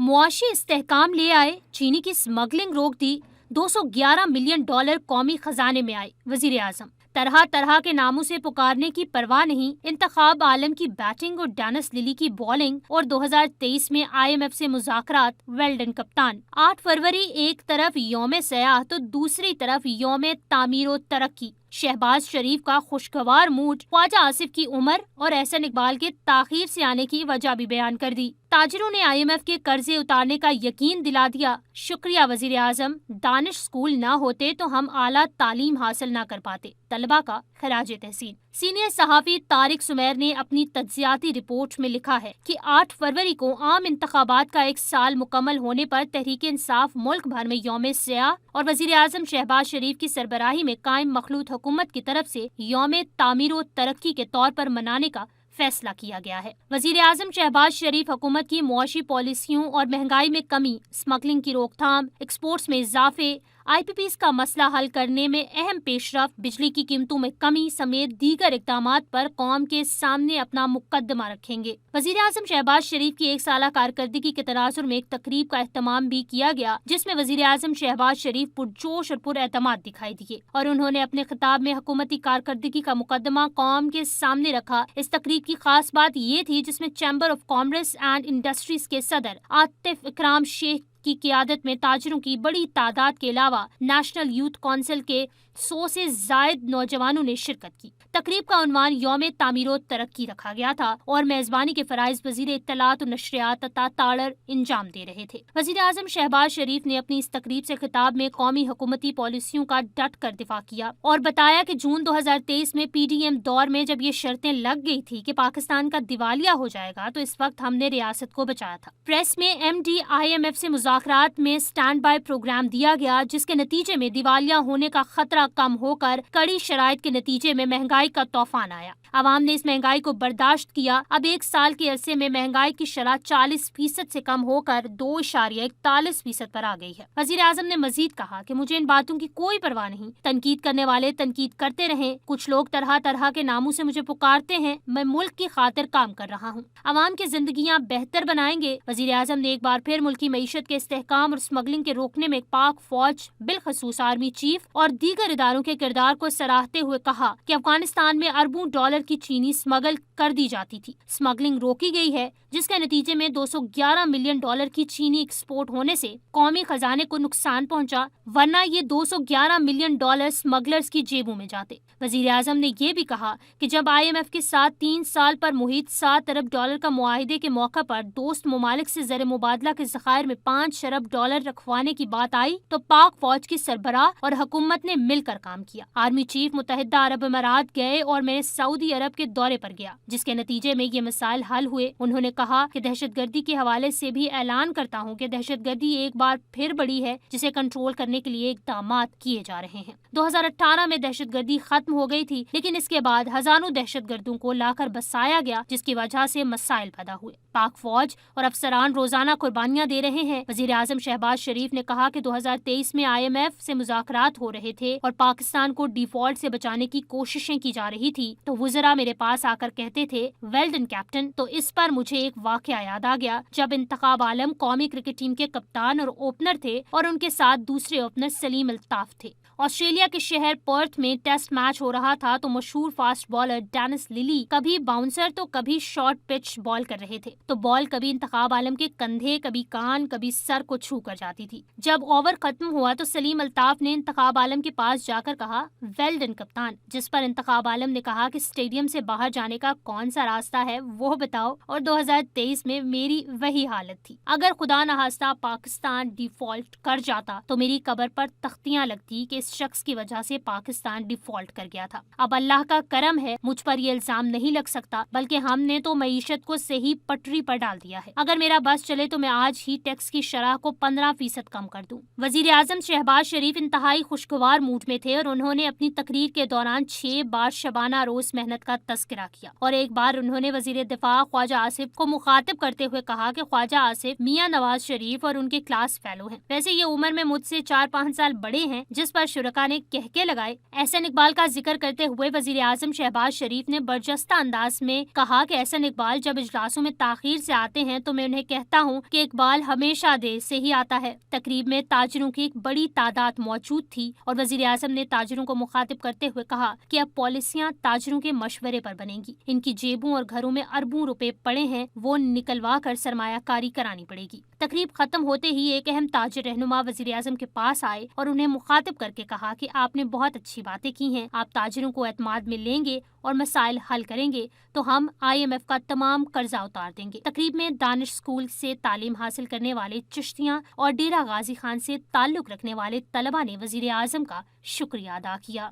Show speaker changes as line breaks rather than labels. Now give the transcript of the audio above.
معاشی استحکام لے آئے، چینی کی اسمگلنگ روک دی، $211 ملین قومی خزانے میں آئے۔ وزیر اعظم طرح طرح کے ناموں سے پکارنے کی پرواہ نہیں، انتخاب عالم کی بیٹنگ اور ڈینس للی کی بالنگ، اور 2023 میں IMF سے مذاکرات۔ ویل ڈن کپتان۔ 8 فروری ایک طرف یوم سیاح تو دوسری طرف یوم تعمیر و ترقی۔ شہباز شریف کا خوشگوار موڈ، خواجہ آصف کی عمر اور احسن اقبال کے تاخیر سے آنے کی وجہ بھی بیان کر دی۔ تاجروں نے IMF کے قرضے اتارنے کا یقین دلا دیا۔ شکریہ وزیر اعظم، دانش اسکول نہ ہوتے تو ہم اعلیٰ تعلیم حاصل نہ کر پاتے۔ طلبہ کا خراج تحسین۔ سینئر صحافی طارق سمیر نے اپنی تجزیاتی رپورٹ میں لکھا ہے کہ 8 فروری کو عام انتخابات کا 1 سال مکمل ہونے پر تحریک انصاف ملک بھر میں یوم سیاح اور وزیر اعظم شہباز شریف کی سربراہی میں قائم مخلوط حکومت کی طرف سے یوم تعمیر و ترقی کے طور پر منانے کا فیصلہ کیا گیا ہے۔ وزیر اعظم شہباز شریف حکومت کی معاشی پالیسیوں اور مہنگائی میں کمی، اسمگلنگ کی روک تھام، ایکسپورٹس میں اضافے، IPPs کا مسئلہ حل کرنے میں اہم پیش رفت، بجلی کی قیمتوں میں کمی سمیت دیگر اقدامات پر قوم کے سامنے اپنا مقدمہ رکھیں گے۔ وزیر اعظم شہباز شریف کی 1 سالہ کارکردگی کے تناظر میں ایک تقریب کا اہتمام بھی کیا گیا، جس میں وزیر اعظم شہباز شریف پرجوش اور پراعتماد دکھائی دیے، اور انہوں نے اپنے خطاب میں حکومتی کارکردگی کا مقدمہ قوم کے سامنے رکھا۔ اس تقریب کی خاص بات یہ تھی جس میں chamber of commerce and industries کے صدر عاطف اکرام شیخ کی قیادت میں تاجروں کی بڑی تعداد کے علاوہ نیشنل یوتھ کونسل کے 100 سے زائد نوجوانوں نے شرکت کی۔ تقریب کا عنوان یوم تعمیر و ترقی رکھا گیا تھا اور میزبانی کے فرائض وزیر اطلاعات و نشریات عطا تاڑر انجام دے رہے تھے۔ وزیر اعظم شہباز شریف نے اپنی اس تقریب سے خطاب میں قومی حکومتی پالیسیوں کا ڈٹ کر دفاع کیا اور بتایا کہ جون 2023 میں PDM دور میں جب یہ شرطیں لگ گئی تھی کہ پاکستان کا دیوالیہ ہو جائے گا تو اس وقت ہم نے ریاست کو بچایا تھا۔ پریس میں MD IMF سے مذاکرات میں سٹینڈ بائی پروگرام دیا گیا، جس کے نتیجے میں دیوالیہ ہونے کا خطرہ کم ہو کر کڑی شرائط کے نتیجے میں مہنگائی کا طوفان آیا۔ عوام نے اس مہنگائی کو برداشت کیا۔ اب 1 سال کے عرصے میں مہنگائی کی شرح 40% سے کم ہو کر 2.41% پر آ گئی ہے۔ وزیر اعظم نے مزید کہا کہ مجھے ان باتوں کی کوئی پرواہ نہیں، تنقید کرنے والے تنقید کرتے رہیں، کچھ لوگ طرح طرح کے ناموں سے مجھے پکارتے ہیں، میں ملک کی خاطر کام کر رہا ہوں، عوام کی زندگیاں بہتر بنائیں گے۔ وزیر اعظم نے ایک بار پھر ملکی معیشت کے استحکام اور اسمگلنگ کے روکنے میں پاک فوج، بالخصوص آرمی چیف اور دیگر اداروں کے کردار کو سراہتے ہوئے کہا کہ افغانستان میں اربوں ڈالر کی چینی اسمگل کر دی جاتی تھی، اسمگلنگ روکی گئی ہے، جس کے نتیجے میں $211 ملین کی چینی ایکسپورٹ ہونے سے قومی خزانے کو نقصان پہنچا، ورنہ یہ $211 ملین اسمگلرز کی جیبوں میں جاتے۔ وزیر اعظم نے یہ بھی کہا کہ جب IMF کے ساتھ 3 سال پر محیط $7 ارب کا معاہدے کے موقع پر دوست ممالک سے زر مبادلہ کے ذخائر میں $5 ارب رکھوانے کی بات آئی تو پاک فوج کی سربراہ اور حکومت نے مل کر کام کیا۔ آرمی چیف متحدہ عرب امارات گئے اور میں سعودی عرب کے دورے پر گیا، جس کے نتیجے میں یہ مسائل حل ہوئے۔ انہوں نے کہا کہ دہشت گردی کے حوالے سے بھی اعلان کرتا ہوں کہ دہشت گردی ایک بار پھر بڑی ہے، جسے کنٹرول کرنے کے لیے اقدامات کیے جا رہے ہیں۔ 2018 میں دہشت گردی ختم ہو گئی تھی، لیکن اس کے بعد ہزاروں دہشت گردوں کو لا کر بسایا گیا، جس کی وجہ سے مسائل پیدا ہوئے۔ پاک فوج اور افسران روزانہ قربانیاں دے رہے ہیں۔ وزیر اعظم شہباز شریف نے کہا کہ 2023 میں IMF سے مذاکرات ہو رہے تھے اور پاکستان کو ڈیفالٹ سے بچانے کی کوششیں کی جا رہی تھی تو وزراء میرے پاس آ کر کہتے تھے ویل ڈن کیپٹن، تو اس پر مجھے ایک واقعہ یاد آ گیا جب انتخاب عالم قومی کرکٹ ٹیم کے کپتان اور اوپنر تھے اور ان کے ساتھ دوسرے اوپنر سلیم الطاف تھے۔ آسٹریلیا کے شہر پرتھ میں ٹیسٹ میچ ہو رہا تھا تو مشہور فاسٹ بالر ڈینس للی کبھی باؤنسر تو کبھی شارٹ پچ بال کر رہے تھے، تو بال کبھی انتخاب عالم کے کندھے، کبھی کان، کبھی سر کو چھو کر جاتی تھی۔ جب اوور ختم ہوا تو سلیم الطاف نے انتخاب عالم کے پاس جا کر کہا ویل ڈن کپتان، جس پر انتخاب عالم نے کہا کہ اسٹیڈیم سے باہر جانے کا کون سا راستہ ہے وہ بتاؤ، اور 2023 میں میری وہی حالت تھی۔ اگر خدا نخواستہ پاکستان ڈیفالٹ کر جاتا تو میری قبر پر تختیاں لگتی کہ اس شخص کی وجہ سے پاکستان ڈیفالٹ کر گیا تھا۔ اب اللہ کا کرم ہے مجھ پر یہ الزام نہیں لگ سکتا، بلکہ ہم نے تو معیشت کو صحیح پٹری پر ڈال دیا ہے۔ اگر میرا بس چلے تو میں آج ہی ٹیکس کی شرح کو 15% کم کر دوں۔ وزیر اعظم شہباز شریف انتہائی خوشگوار موڈ میں تھے اور انہوں نے اپنی تقریر کے دوران 6 بار شبانہ روز محنت کا تذکرہ کیا، اور ایک بار انہوں نے وزیر دفاع خواجہ آصف کو مخاطب کرتے ہوئے کہا کہ خواجہ آصف میاں نواز شریف اور ان کے کلاس فیلو ہیں، ویسے یہ عمر میں مجھ سے 4-5 سال بڑے ہیں، جس پر شرکا نے کہکے لگائے۔ احسن اقبال کا ذکر کرتے ہوئے وزیر اعظم شہباز شریف نے برجستہ انداز میں کہا کہ احسن اقبال جب اجلاسوں میں تاخیر سے آتے ہیں تو میں انہیں کہتا ہوں کہ اقبال ہمیشہ دیر سے ہی آتا ہے۔ تقریب میں تاجروں کی ایک بڑی تعداد موجود تھی اور وزیر اعظم نے تاجروں کو مخاطب کرتے ہوئے کہا کہ اب پالیسیاں تاجروں کے مشورے پر بنیں گی، ان کی جیبوں اور گھروں میں اربوں روپے پڑے ہیں، وہ نکلوا کر سرمایہ کاری کرانی پڑے گی۔ تقریب ختم ہوتے ہی ایک اہم تاجر رہنما وزیر اعظم کے پاس آئے اور انہیں مخاطب کر کے کہا کہ آپ نے بہت اچھی باتیں کی ہیں، آپ تاجروں کو اعتماد میں لیں گے اور مسائل حل کریں گے تو ہم IMF کا تمام قرضہ اتار دیں گے۔ تقریب میں دانش اسکول سے تعلیم حاصل کرنے والے چشتیاں اور ڈیرہ غازی خان سے تعلق رکھنے والے طلبہ نے وزیر اعظم کا شکریہ ادا کیا۔